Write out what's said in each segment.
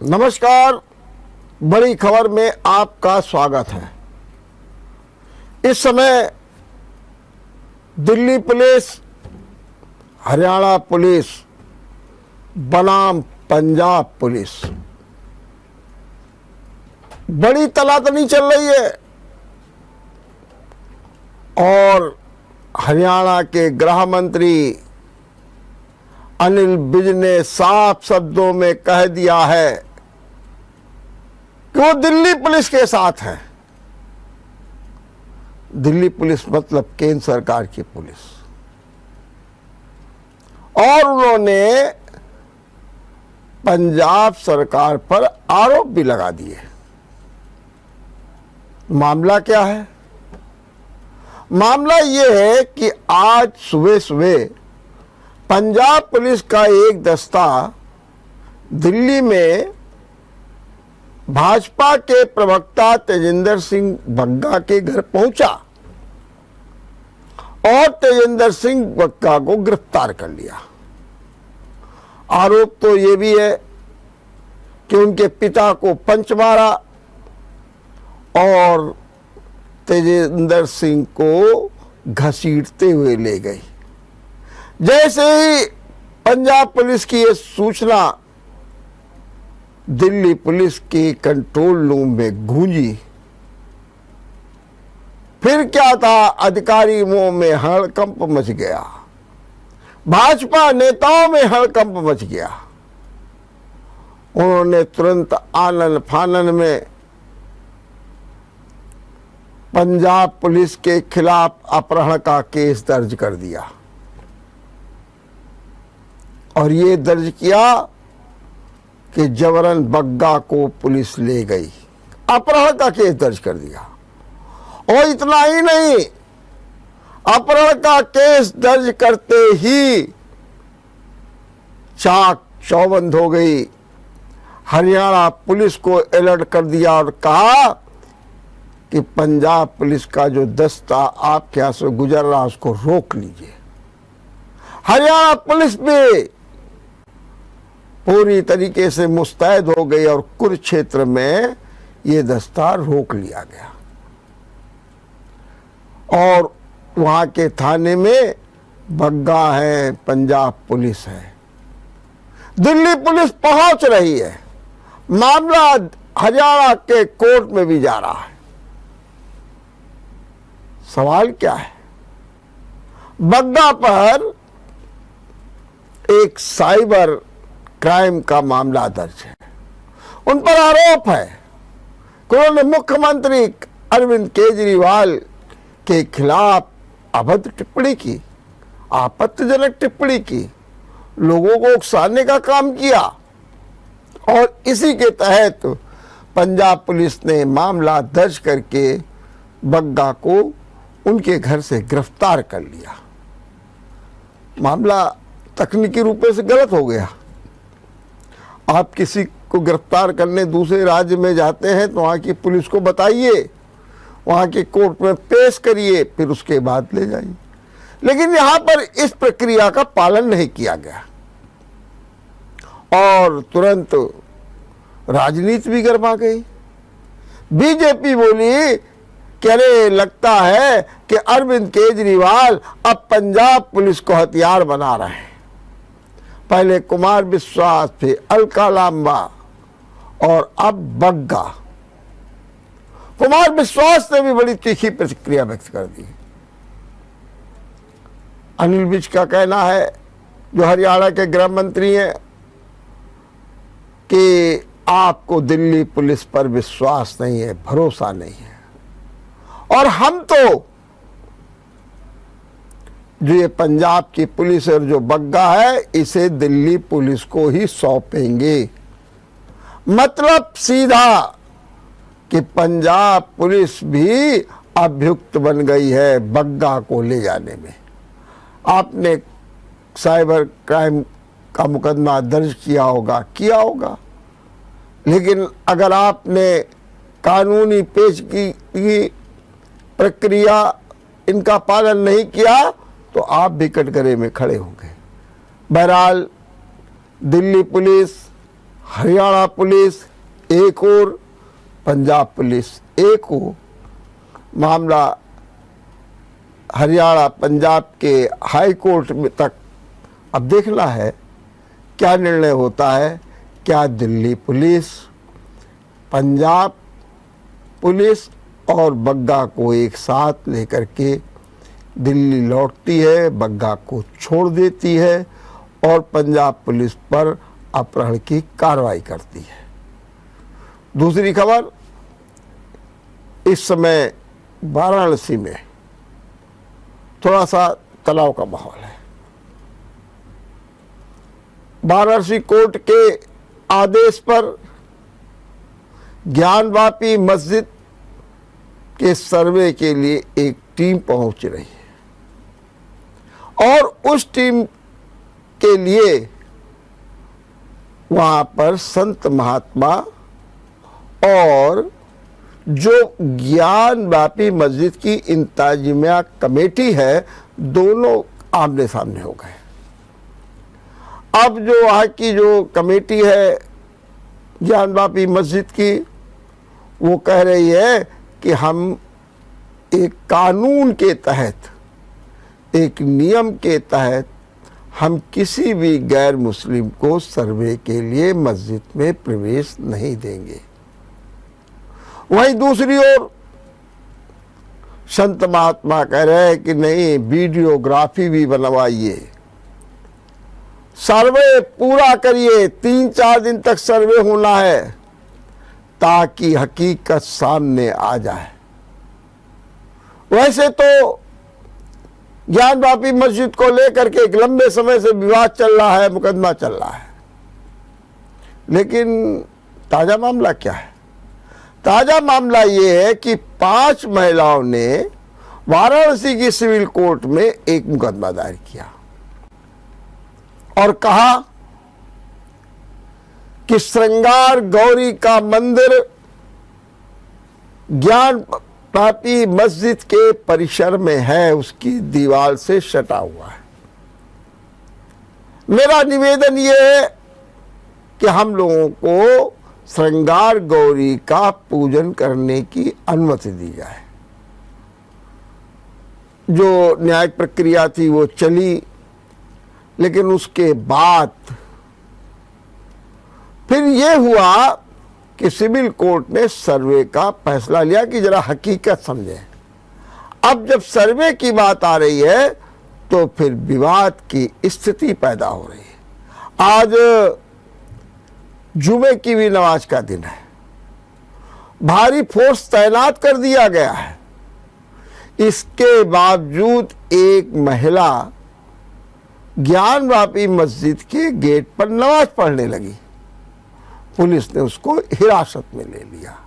नमस्कार, बड़ी खबर में आपका स्वागत है। इस समय दिल्ली पुलिस, हरियाणा पुलिस बनाम पंजाब पुलिस बड़ी तनातनी चल रही है और हरियाणा के गृह मंत्री अनिल विज ने साफ शब्दों में कह दिया है कि वो दिल्ली पुलिस के साथ है। दिल्ली पुलिस मतलब केंद्र सरकार की पुलिस। और उन्होंने पंजाब सरकार पर आरोप भी लगा दिए। मामला क्या है? मामला यह है कि आज सुबह सुबह पंजाब पुलिस का एक दस्ता दिल्ली में भाजपा के प्रवक्ता तेजिंदर सिंह बग्गा के घर पहुंचा और तेजिंदर सिंह बग्गा को गिरफ्तार कर लिया। आरोप तो ये भी है कि उनके पिता को पंच मारा और तेजिंदर सिंह को घसीटते हुए ले गई। जैसे ही पंजाब पुलिस की यह सूचना दिल्ली पुलिस के कंट्रोल रूम में गूंजी, फिर क्या था, अधिकारी मुंह में हड़कंप मच गया, भाजपा नेताओं में हड़कंप मच गया। उन्होंने तुरंत आनन फानन में पंजाब पुलिस के खिलाफ अपहरण का केस दर्ज कर दिया और ये दर्ज किया कि जबरन बग्गा को पुलिस ले गई। अपहरण का केस दर्ज कर दिया और इतना ही नहीं, अपहरण का केस दर्ज करते ही चाक चौबंद हो गई। हरियाणा पुलिस को अलर्ट कर दिया और कहा कि पंजाब पुलिस का जो दस्ता आपके यहां से गुजर रहा उसको रोक लीजिए। हरियाणा पुलिस भी पूरी तरीके से मुस्तैद हो गई और कुरुक्षेत्र में ये दस्ता रोक लिया गया और वहां के थाने में बग्गा है, पंजाब पुलिस है। दिल्ली पुलिस पहुंच रही है, मामला हरियाणा के कोर्ट में भी जा रहा है। सवाल क्या है? बग्गा पर एक साइबर क्राइम का मामला दर्ज है। उन पर आरोप है कि उन्होंने मुख्यमंत्री अरविंद केजरीवाल के खिलाफ अभद्र टिप्पणी की, आपत्तिजनक टिप्पणी की, लोगों को उकसाने का काम किया और इसी के तहत पंजाब पुलिस ने मामला दर्ज करके बग्गा को उनके घर से गिरफ्तार कर लिया। मामला तकनीकी रूप से गलत हो गया। आप किसी को गिरफ्तार करने दूसरे राज्य में जाते हैं तो वहाँ की पुलिस को बताइए, वहाँ के कोर्ट में पेश करिए, फिर उसके बाद ले जाइए। लेकिन यहाँ पर इस प्रक्रिया का पालन नहीं किया गया और तुरंत राजनीति भी गरमा गई। बीजेपी बोली कि अरे लगता है कि अरविंद केजरीवाल अब पंजाब पुलिस को हथियार बना रहे हैं। पहले कुमार विश्वास, फिर अलका लांबा और अब बग्गा। कुमार विश्वास ने भी बड़ी तीखी प्रतिक्रिया व्यक्त कर दी। अनिल विज का कहना है, जो हरियाणा के गृह मंत्री हैं, कि आपको दिल्ली पुलिस पर विश्वास नहीं है, भरोसा नहीं है और हम तो जो ये पंजाब की पुलिस और जो बग्गा है इसे दिल्ली पुलिस को ही सौंपेंगे। मतलब सीधा कि पंजाब पुलिस भी अभियुक्त बन गई है बग्गा को ले जाने में। आपने साइबर क्राइम का मुकदमा दर्ज किया होगा, लेकिन अगर आपने कानूनी पेश की प्रक्रिया इनका पालन नहीं किया तो आप भी कटघरे में खड़े होंगे। बहरहाल दिल्ली पुलिस, हरियाणा पुलिस एक और, पंजाब पुलिस एक हो। मामला हरियाणा पंजाब के हाई कोर्ट में तक अब देखना है क्या निर्णय होता है। क्या दिल्ली पुलिस, पंजाब पुलिस और बग्गा को एक साथ लेकर के दिल्ली लौटती है, बग्गा को छोड़ देती है और पंजाब पुलिस पर अपहरण की कार्रवाई करती है। दूसरी खबर, इस समय वाराणसी में थोड़ा सा तनाव का माहौल है। वाराणसी कोर्ट के आदेश पर ज्ञानवापी मस्जिद के सर्वे के लिए एक टीम पहुंच रही है और उस टीम के लिए वहां पर संत महात्मा और जो ज्ञानवापी मस्जिद की इंतजामिया कमेटी है, दोनों आमने सामने हो गए। अब जो वहाँ की जो कमेटी है ज्ञानवापी मस्जिद की, वो कह रही है कि हम एक कानून के तहत, एक नियम के तहत हम किसी भी गैर मुस्लिम को सर्वे के लिए मस्जिद में प्रवेश नहीं देंगे। वहीं दूसरी ओर संत महात्मा कह रहे हैं कि नहीं, वीडियोग्राफी भी बनवाइए, सर्वे पूरा करिए, 3-4 दिन तक सर्वे होना है ताकि हकीकत सामने आ जाए। वैसे तो ज्ञानवापी मस्जिद को लेकर के एक लंबे समय से विवाद चल रहा है, मुकदमा चल रहा है, लेकिन ताजा मामला क्या है? ताजा मामला ये है कि 5 महिलाओं ने वाराणसी की सिविल कोर्ट में एक मुकदमा दायर किया और कहा कि श्रृंगार गौरी का मंदिर ज्ञानवापी मस्जिद के परिसर में है, उसकी दीवार से सटा हुआ है। मेरा निवेदन यह है कि हम लोगों को श्रृंगार गौरी का पूजन करने की अनुमति दी जाए। जो न्यायिक प्रक्रिया थी वो चली, लेकिन उसके बाद फिर ये हुआ कि सिविल कोर्ट ने सर्वे का फैसला लिया कि जरा हकीकत समझें। अब जब सर्वे की बात आ रही है तो फिर विवाद की स्थिति पैदा हो रही है। आज जुमे की भी नमाज का दिन है, भारी फोर्स तैनात कर दिया गया है, इसके बावजूद एक महिला ज्ञानवापी मस्जिद के गेट पर नमाज पढ़ने लगी। पुलिस ने उसको हिरासत में ले लिया।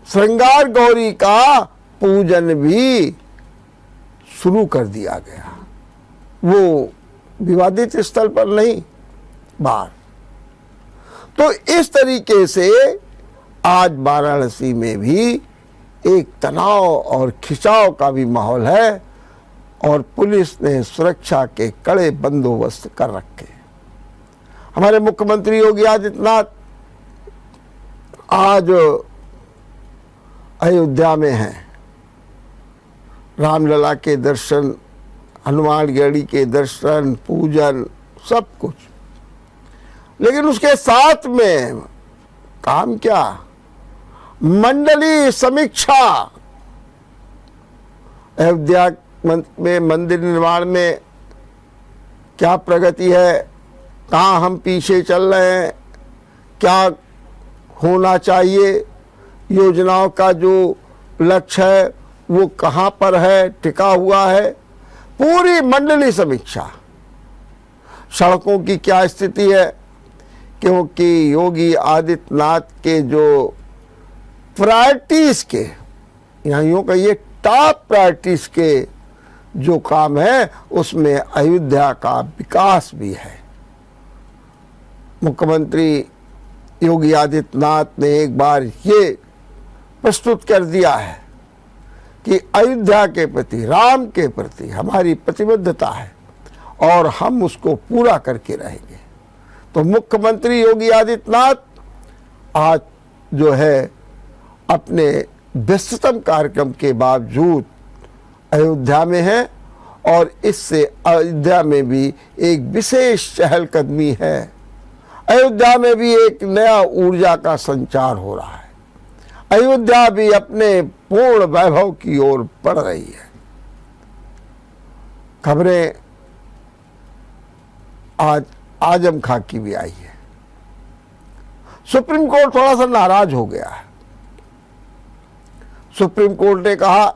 श्रृंगार गौरी का पूजन भी शुरू कर दिया गया, वो विवादित स्थल पर नहीं, बाहर। तो इस तरीके से आज वाराणसी में भी एक तनाव और खिंचाव का भी माहौल है और पुलिस ने सुरक्षा के कड़े बंदोबस्त कर रखे। हमारे मुख्यमंत्री योगी आदित्यनाथ आज अयोध्या में हैं, रामलला के दर्शन, हनुमानगढ़ी के दर्शन, पूजन, सब कुछ। लेकिन उसके साथ में काम क्या? मंडली समीक्षा। अयोध्या में मंदिर निर्माण में क्या प्रगति है, कहाँ हम पीछे चल रहे हैं, क्या होना चाहिए, योजनाओं का जो लक्ष्य है वो कहाँ पर है, टिका हुआ है, पूरी मंडली समीक्षा। सड़कों की क्या स्थिति है, क्योंकि योगी आदित्यनाथ के जो प्रायोरिटीज के, यहाँ यूँ कहिए टॉप प्रायोरिटीज के जो काम है उसमें अयोध्या का विकास भी है। मुख्यमंत्री योगी आदित्यनाथ ने एक बार ये प्रस्तुत कर दिया है कि अयोध्या के प्रति, राम के प्रति हमारी प्रतिबद्धता है और हम उसको पूरा करके रहेंगे। तो मुख्यमंत्री योगी आदित्यनाथ आज जो है अपने व्यस्ततम कार्यक्रम के बावजूद अयोध्या में है और इससे अयोध्या में भी एक विशेष चहलकदमी है। अयोध्या में भी एक नया ऊर्जा का संचार हो रहा है। अयोध्या भी अपने पूर्ण वैभव की ओर बढ़ रही है। खबरें आज आजम खां की भी आई है। सुप्रीम कोर्ट थोड़ा सा नाराज हो गया है। सुप्रीम कोर्ट ने कहा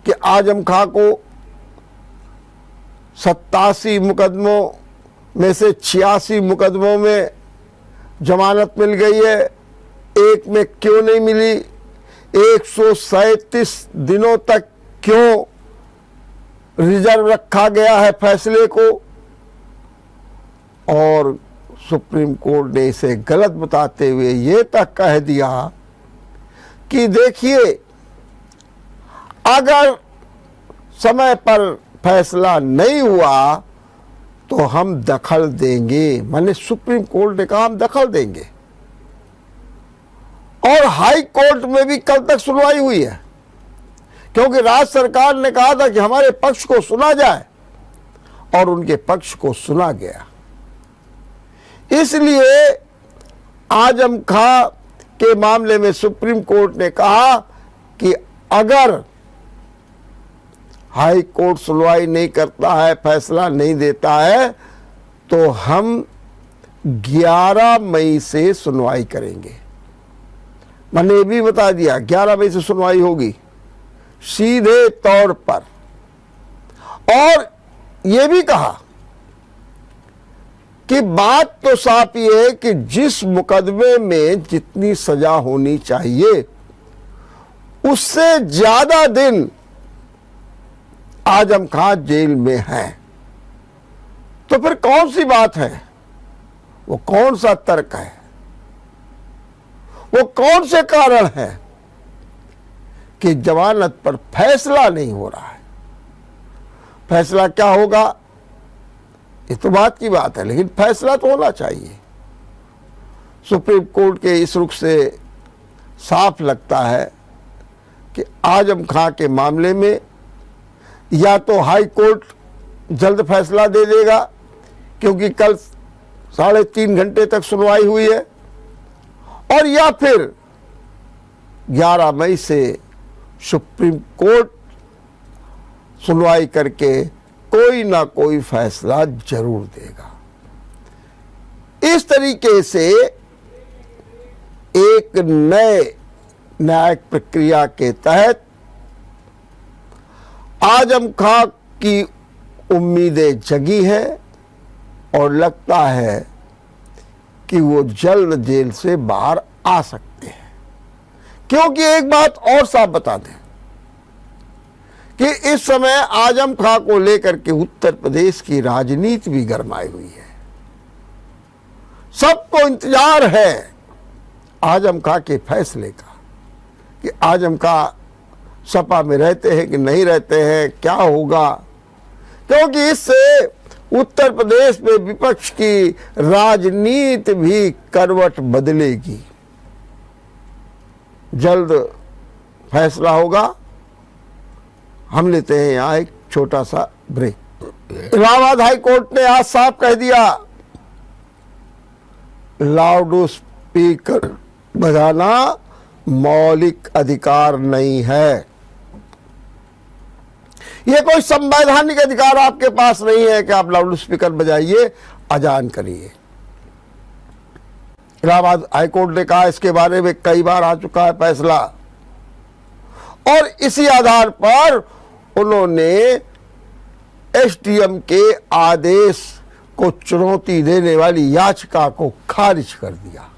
कि आजम खां को 87 मुकदमों में से 86 मुकदमों में जमानत मिल गई है, एक में क्यों नहीं मिली, 137 दिनों तक क्यों रिजर्व रखा गया है फैसले को। और सुप्रीम कोर्ट ने इसे गलत बताते हुए ये तक कह दिया कि देखिए, अगर समय पर फैसला नहीं हुआ तो हम दखल देंगे। माने सुप्रीम कोर्ट ने कहा हम दखल देंगे। और हाई कोर्ट में भी कल तक सुनवाई हुई है, क्योंकि राज्य सरकार ने कहा था कि हमारे पक्ष को सुना जाए, और उनके पक्ष को सुना गया। इसलिए आजम खां के मामले में सुप्रीम कोर्ट ने कहा कि अगर हाई कोर्ट सुनवाई नहीं करता है, फैसला नहीं देता है, तो हम 11 मई से सुनवाई करेंगे। मैंने ये भी बता दिया 11 मई से सुनवाई होगी सीधे तौर पर। और ये भी कहा कि बात तो साफ ये है कि जिस मुकदमे में जितनी सजा होनी चाहिए उससे ज्यादा दिन आजम खां जेल में है। तो फिर कौन सी बात है, वो कौन सा तर्क है, वो कौन से कारण है कि जमानत पर फैसला नहीं हो रहा है। फैसला क्या होगा ये तो बात की बात है, लेकिन फैसला तो होना चाहिए। सुप्रीम कोर्ट के इस रुख से साफ लगता है कि आजम खां के मामले में या तो हाई कोर्ट जल्द फैसला दे देगा, क्योंकि कल 3.5 घंटे तक सुनवाई हुई है, और या फिर 11 मई से सुप्रीम कोर्ट सुनवाई करके कोई ना कोई फैसला जरूर देगा। इस तरीके से एक नए न्यायिक प्रक्रिया के तहत आजम खां की उम्मीदें जगी हैं और लगता है कि वो जल्द जेल से बाहर आ सकते हैं। क्योंकि एक बात और साफ बता दें कि इस समय आजम खां को लेकर के उत्तर प्रदेश की राजनीति भी गरमाई हुई है। सबको इंतजार है आजम खां के फैसले का कि आजम खां सपा में रहते हैं कि नहीं रहते हैं, क्या होगा, क्योंकि इससे उत्तर प्रदेश में विपक्ष की राजनीति भी करवट बदलेगी। जल्द फैसला होगा। हम लेते हैं यहां एक छोटा सा ब्रेक। इलाहाबाद हाई कोर्ट ने आज साफ कह दिया लाउड स्पीकर बजाना मौलिक अधिकार नहीं है। यह कोई संवैधानिक अधिकार आपके पास नहीं है कि आप लाउड स्पीकर बजाइए, अजान करिए। इलाहाबाद हाईकोर्ट ने कहा, इसके बारे में कई बार आ चुका है फैसला, और इसी आधार पर उन्होंने एसडीएम के आदेश को चुनौती देने वाली याचिका को खारिज कर दिया।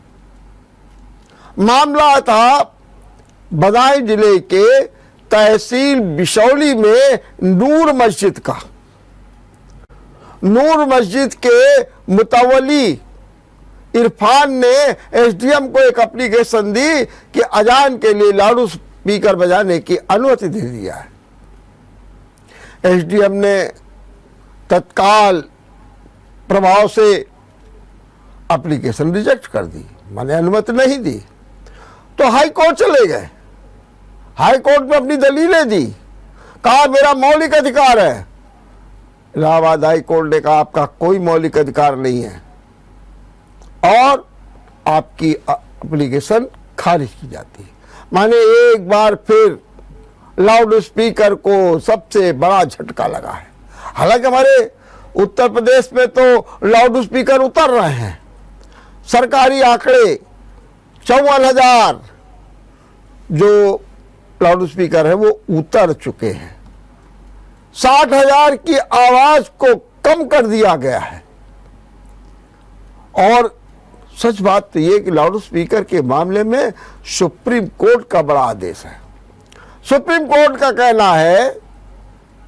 मामला था बदायूं जिले के तहसील बिशौली में नूर मस्जिद का। नूर मस्जिद के मुतवली इरफान ने एसडीएम को एक एप्लीकेशन दी कि अजान के लिए लाउड स्पीकर बजाने की अनुमति दे दिया है। एसडीएम ने तत्काल प्रभाव से एप्लीकेशन रिजेक्ट कर दी, मैंने अनुमति नहीं दी। तो हाई कोर्ट चले गए, हाई कोर्ट में अपनी दलीलें दी, कहा मेरा मौलिक अधिकार है। इलाहाबाद हाई कोर्ट ने कहा आपका कोई मौलिक अधिकार नहीं है और आपकी एप्लीकेशन खारिज की जाती है। माने एक बार फिर लाउड स्पीकर को सबसे बड़ा झटका लगा है। हालांकि हमारे उत्तर प्रदेश में तो लाउड स्पीकर उतर रहे हैं, सरकारी आंकड़े 54,000 जो लाउड स्पीकर है वो उतर चुके हैं। 60,000 की आवाज को कम कर दिया गया है। और सच बात तो ये कि लाउड स्पीकर के मामले में सुप्रीम कोर्ट का बड़ा आदेश है। सुप्रीम कोर्ट का कहना है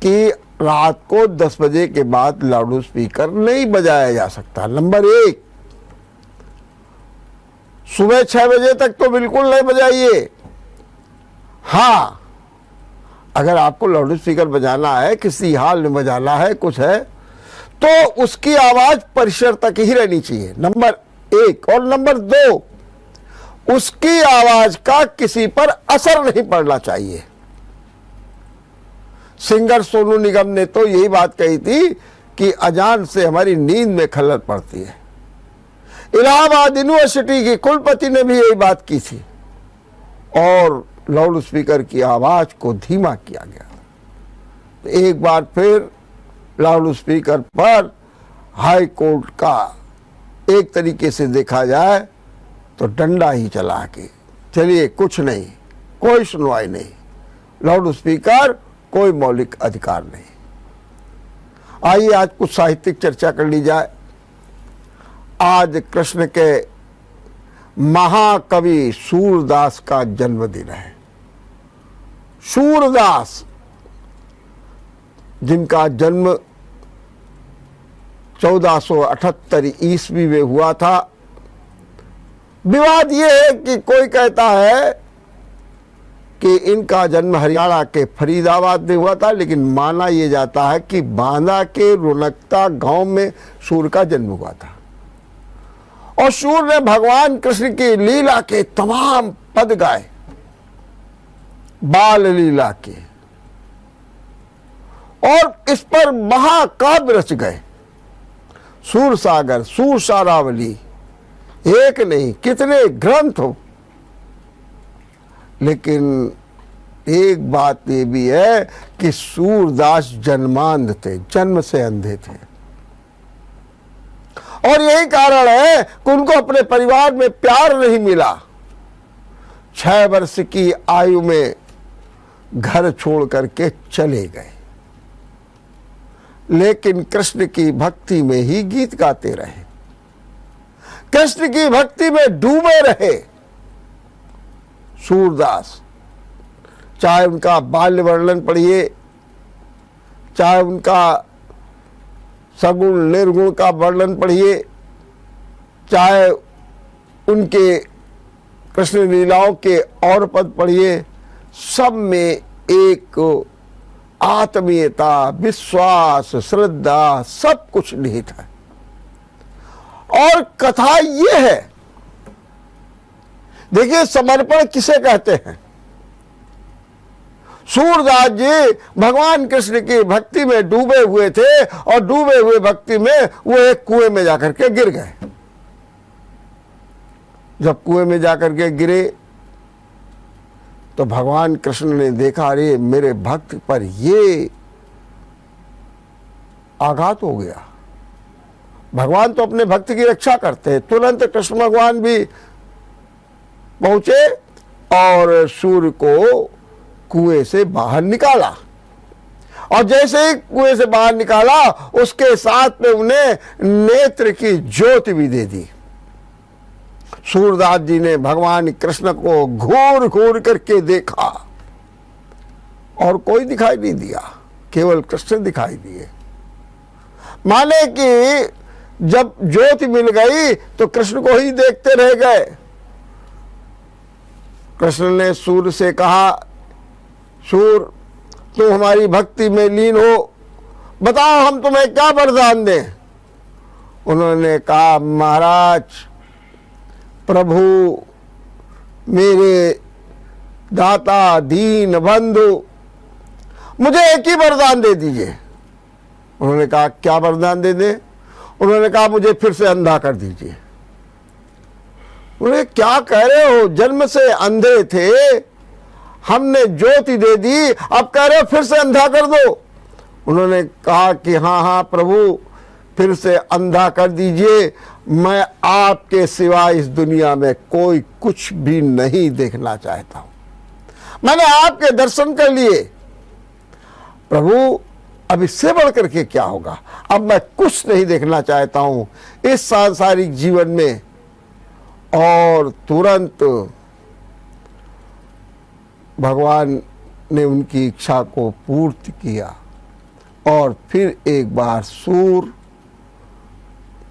कि रात को 10 बजे के बाद लाउड स्पीकर नहीं बजाया जा सकता। नंबर 1, सुबह 6 बजे तक तो बिल्कुल नहीं बजाइए। हाँ, अगर आपको लाउड स्पीकर बजाना है, किसी हाल में बजाना है, कुछ है, तो उसकी आवाज परिसर तक ही रहनी चाहिए, नंबर 1। और नंबर 2, उसकी आवाज का किसी पर असर नहीं पड़ना चाहिए। सिंगर सोनू निगम ने तो यही बात कही थी कि अजान से हमारी नींद में खलल पड़ती है। इलाहाबाद यूनिवर्सिटी की कुलपति ने भी यही बात की थी और लाउड स्पीकर की आवाज को धीमा किया गया। एक बार फिर लाउड स्पीकर पर हाई कोर्ट का एक तरीके से देखा जाए तो डंडा ही चला के चलिए, कुछ नहीं, कोई सुनवाई नहीं, लाउड स्पीकर कोई मौलिक अधिकार नहीं। आइए आज कुछ साहित्यिक चर्चा कर ली जाए। आज कृष्ण के महाकवि सूरदास का जन्मदिन है। सूरदास जिनका जन्म 1478 ईस्वी में हुआ था। विवाद यह है कि कोई कहता है कि इनका जन्म हरियाणा के फरीदाबाद में हुआ था, लेकिन माना यह जाता है कि बांदा के रुनकता गांव में सूर का जन्म हुआ था। और सूर ने भगवान कृष्ण की लीला के तमाम पद गाए, बाल लीला के, और इस पर महाकाव्य रच गए। सूर सागर, सूर सारावली, एक नहीं कितने ग्रंथ हो। लेकिन एक बात ये भी है कि सूरदास जन्मांध थे, जन्म से अंधे थे। और यही कारण है कि उनको अपने परिवार में प्यार नहीं मिला। 6 वर्ष की आयु में घर छोड़ करके चले गए, लेकिन कृष्ण की भक्ति में ही गीत गाते रहे, कृष्ण की भक्ति में डूबे रहे सूरदास। चाहे उनका बाल्य वर्णन पढ़िए, चाहे उनका सगुण निर्गुण का वर्णन पढ़िए, चाहे उनके कृष्ण लीलाओं के और पद पढ़िए, सब में एक आत्मीयता, विश्वास, श्रद्धा, सब कुछ निहित है। और कथा ये है, देखिए समर्पण किसे कहते हैं। सूरदास जी भगवान कृष्ण की भक्ति में डूबे हुए थे और डूबे हुए भक्ति में वो एक कुएं में जाकर के गिर गए। जब कुएं में जाकर के गिरे तो भगवान कृष्ण ने देखा, अरे मेरे भक्त पर ये आघात हो गया। भगवान तो अपने भक्त की रक्षा करते हैं। तुरंत कृष्ण भगवान भी पहुंचे और सूर्य को कुएं से बाहर निकाला, और जैसे ही कुएं से बाहर निकाला उसके साथ में उन्हें नेत्र की ज्योति भी दे दी। सूरदास जी ने भगवान कृष्ण को घूर घूर करके देखा और कोई दिखाई नहीं दिया, केवल कृष्ण दिखाई दिए। माने कि जब ज्योति मिल गई तो कृष्ण को ही देखते रह गए। कृष्ण ने सूर्य से कहा, सूर्य तुम हमारी भक्ति में लीन हो, बताओ हम तुम्हें क्या वरदान दें। उन्होंने कहा, महाराज प्रभु मेरे दाता दीन बंधु, मुझे एक ही वरदान दे दीजिए। उन्होंने कहा, क्या वरदान दे दे? उन्होंने कहा, मुझे फिर से अंधा कर दीजिए। उन्हें, क्या कह रहे हो, जन्म से अंधे थे, हमने ज्योति दे दी, अब कह रहे हो फिर से अंधा कर दो। उन्होंने कहा कि हाँ हाँ प्रभु, फिर से अंधा कर दीजिए, मैं आपके सिवा इस दुनिया में कोई कुछ भी नहीं देखना चाहता हूं, मैंने आपके दर्शन कर लिए प्रभु, अब इससे बढ़कर के क्या होगा, अब मैं कुछ नहीं देखना चाहता हूं इस सांसारिक जीवन में। और तुरंत भगवान ने उनकी इच्छा को पूर्ण किया और फिर एक बार सूर्य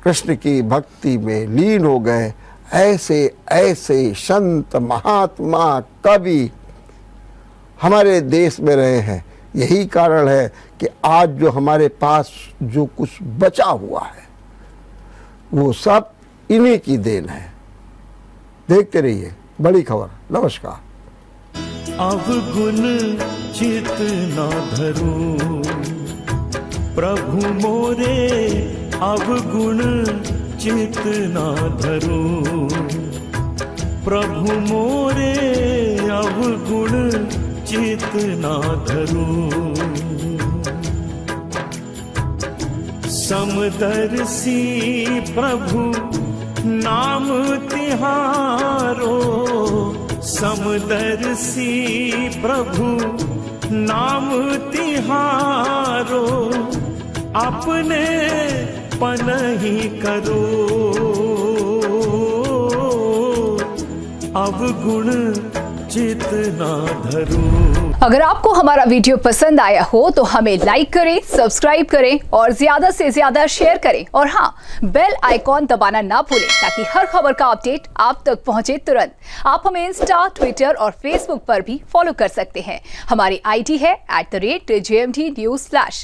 कृष्ण की भक्ति में लीन हो गए। ऐसे ऐसे संत महात्मा कवि हमारे देश में रहे हैं। यही कारण है कि आज जो हमारे पास जो कुछ बचा हुआ है वो सब इन्हीं की देन है। देखते रहिए बड़ी खबर। नमस्कार। अवगुण चित न धरू प्रभु मोरे, अवगुण चित न धरू प्रभु मोरे, अवगुण चित न धरू। समदर्शी प्रभु नाम तिहारो, समदर्शी प्रभु नाम तिहारो, अपने पनहि करो अवगुण चित ना धरो। अगर आपको हमारा वीडियो पसंद आया हो तो हमें लाइक करें, सब्सक्राइब करें और ज्यादा से ज्यादा शेयर करें। और हाँ, बेल आइकॉन दबाना ना भूलें ताकि हर खबर का अपडेट आप तक पहुंचे तुरंत। आप हमें इंस्टा, ट्विटर और फेसबुक पर भी फॉलो कर सकते हैं। हमारी आईडी है @JMT News Flash।